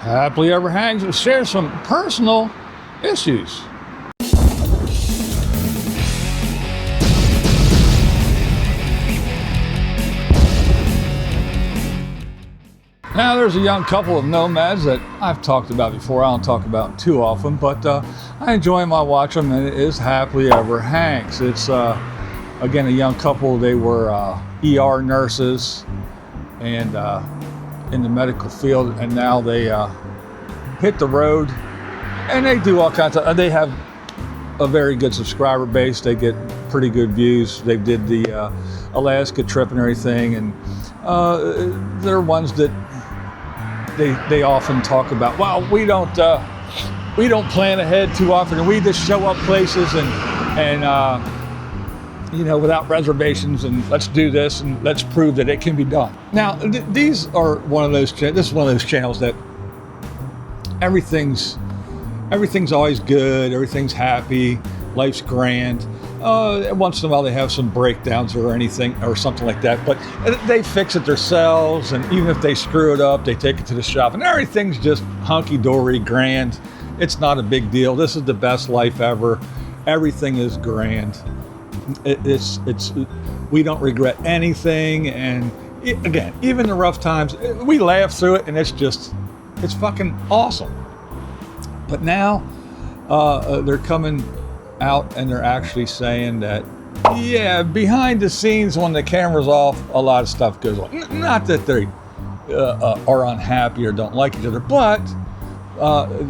Happily Ever Hangs will share some personal issues. Now there's a young couple of nomads that I've talked about before. I don't talk about them too often, but I enjoy them, I watch them, and it is Happily Ever Hangs. It's again a young couple. They were ER nurses and in the medical field, and now they hit the road and they do all kinds of, they have a very good subscriber base. They get pretty good views. They did the Alaska trip and everything, and they're ones that they often talk about, well, we don't plan ahead too often, and we just show up places and you know, without reservations, and let's do this and let's prove that it can be done. Now, these are one of those. This is one of those channels that everything's always good, everything's happy, life's grand. Once in a while they have some breakdowns or anything or something like that, but they fix it themselves, and even if they screw it up, they take it to the shop, and everything's just hunky-dory, grand. It's not a big deal. This is the best life ever. Everything is grand. It's we don't regret anything, and again, even the rough times, we laugh through it, and it's fucking awesome. But now they're coming out and they're actually saying that, yeah, behind the scenes when the camera's off, a lot of stuff goes on. Not that they are unhappy or don't like each other, but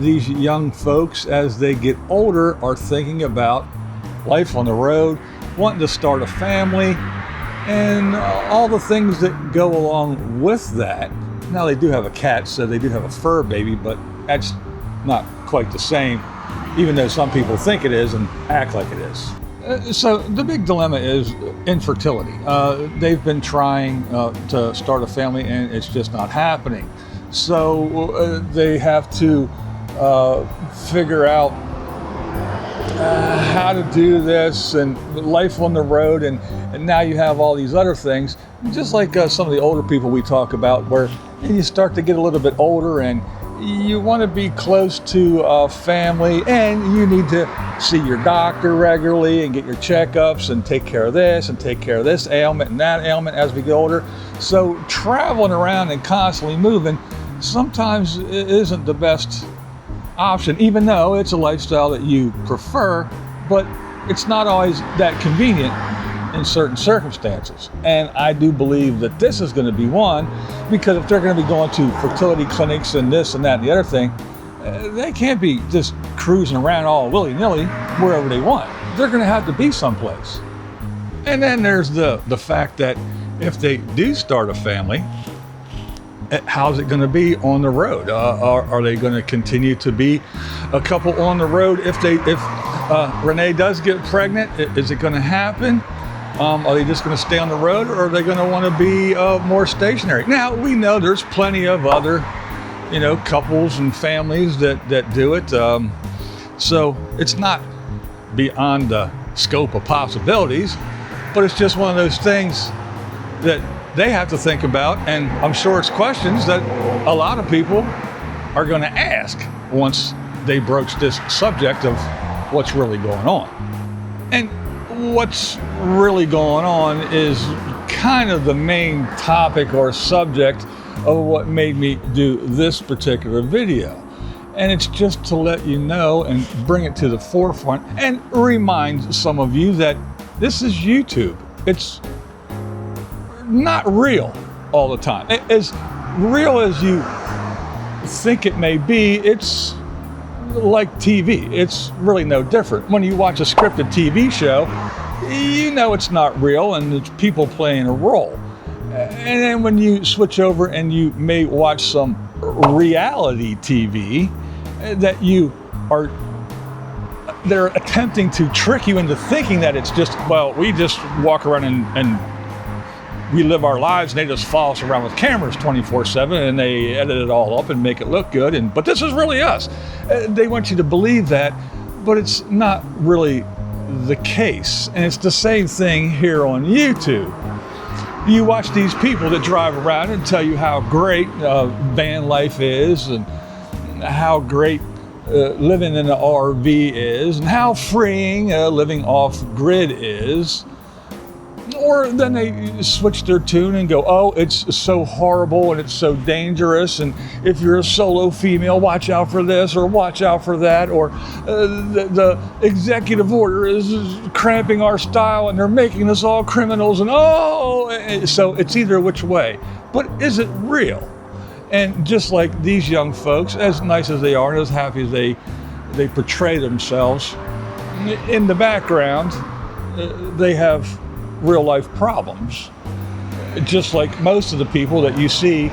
these young folks, as they get older, are thinking about life on the road, wanting to start a family, and all the things that go along with that. Now, they do have a cat, so they do have a fur baby, but that's not quite the same, even though some people think it is and act like it is. So the big dilemma is infertility. They've been trying to start a family, and it's just not happening. So they have to figure out how to do this, and life on the road, and now you have all these other things, just like some of the older people we talk about, where you start to get a little bit older and you want to be close to family, and you need to see your doctor regularly and get your checkups and take care of this and take care of this ailment and that ailment as we get older. So traveling around and constantly moving sometimes isn't the best option, even though it's a lifestyle that you prefer, but it's not always that convenient in certain circumstances. And I do believe that this is going to be one, because if they're going to be going to fertility clinics and this and that and the other thing, they can't be just cruising around all willy-nilly wherever they want. They're going to have to be someplace. And then there's the fact that if they do start a family, how's it going to be on the road? Are they going to continue to be a couple on the road? If Renee does get pregnant, is it going to happen? Are they just going to stay on the road, or are they going to want to be more stationary? Now, we know there's plenty of other, couples and families that do it. So it's not beyond the scope of possibilities, but it's just one of those things that they have to think about, and I'm sure it's questions that a lot of people are going to ask once they broach this subject of what's really going on. And what's really going on is kind of the main topic or subject of what made me do this particular video. And it's just to let you know and bring it to the forefront and remind some of you that this is YouTube. It's not real all the time. As real as you think it may be, it's like TV. It's really no different. When you watch a scripted TV show, you know it's not real, and it's people playing a role. And then when you switch over and you may watch some reality TV that they're attempting to trick you into thinking that it's just, well, we just walk around and we live our lives, and they just follow us around with cameras 24/7, and they edit it all up and make it look good. But this is really us. They want you to believe that, but it's not really the case. And it's the same thing here on YouTube. You watch these people that drive around and tell you how great van life is, and how great living in an RV is, and how freeing living off-grid is. Or then they switch their tune and go, oh, it's so horrible and it's so dangerous, and if you're a solo female, watch out for this or watch out for that, or the executive order is cramping our style and they're making us all criminals, and so it's either which way. But is it real? And just like these young folks, as nice as they are and as happy as they portray themselves, in the background, they have real life problems. Just like most of the people that you see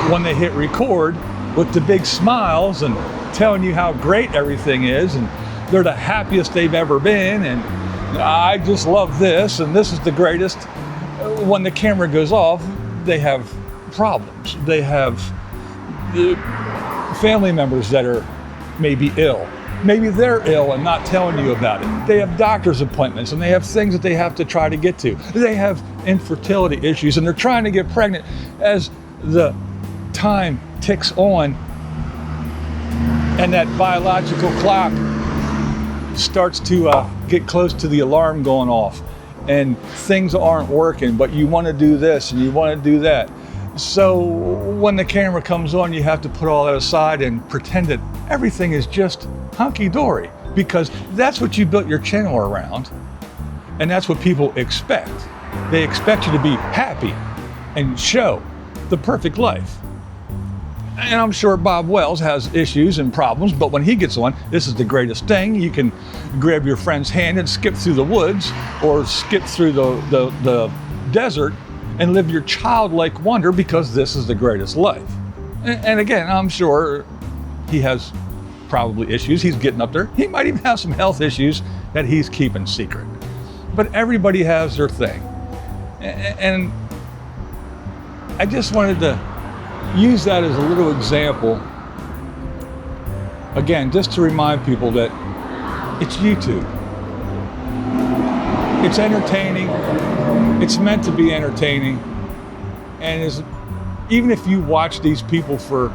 when they hit record with the big smiles and telling you how great everything is, and they're the happiest they've ever been, and I just love this, and this is the greatest. When the camera goes off, they have problems. They have family members that are maybe ill. Maybe they're ill and not telling you about it. They have doctor's appointments and they have things that they have to try to get to. They have infertility issues and they're trying to get pregnant. As the time ticks on and that biological clock starts to get close to the alarm going off and things aren't working, but you want to do this and you want to do that. So when the camera comes on, you have to put all that aside and pretend that everything is just hunky-dory, because that's what you built your channel around, and that's what people expect. They expect you to be happy and show the perfect life. And I'm sure Bob Wells has issues and problems, but when he gets on, this is the greatest thing. You can grab your friend's hand and skip through the woods or skip through the desert and live your childlike wonder, because this is the greatest life. And again, I'm sure he has probably issues. He's getting up there. He might even have some health issues that he's keeping secret. But everybody has their thing. And I just wanted to use that as a little example, again, just to remind people that it's YouTube. It's entertaining. It's meant to be entertaining. And even if you watch these people for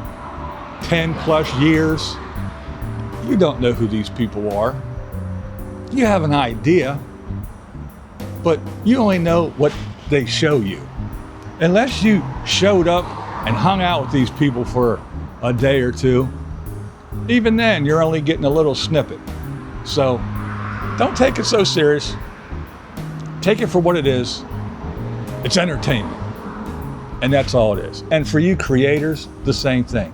10 plus years, you don't know who these people are. You have an idea, but you only know what they show you. Unless you showed up and hung out with these people for a day or two, even then you're only getting a little snippet. So don't take it so serious. Take it for what it is. It's entertainment. And that's all it is. And for you creators, the same thing.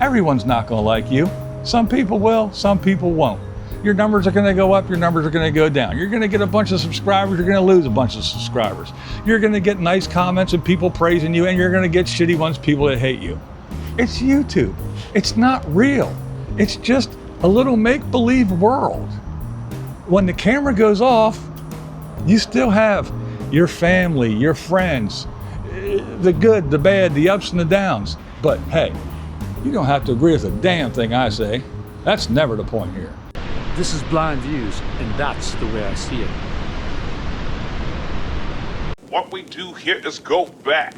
Everyone's not going to like you. Some people will, some people won't. Your numbers are going to go up, your numbers are going to go down. You're going to get a bunch of subscribers, you're going to lose a bunch of subscribers. You're going to get nice comments and people praising you, and you're going to get shitty ones, people that hate you. It's YouTube. It's not real. It's just a little make-believe world. When the camera goes off, you still have your family, your friends, the good, the bad, the ups and the downs. But hey, you don't have to agree with a damn thing I say. That's never the point here. This is BlindViews, and that's the way I see it. What we do here is go back.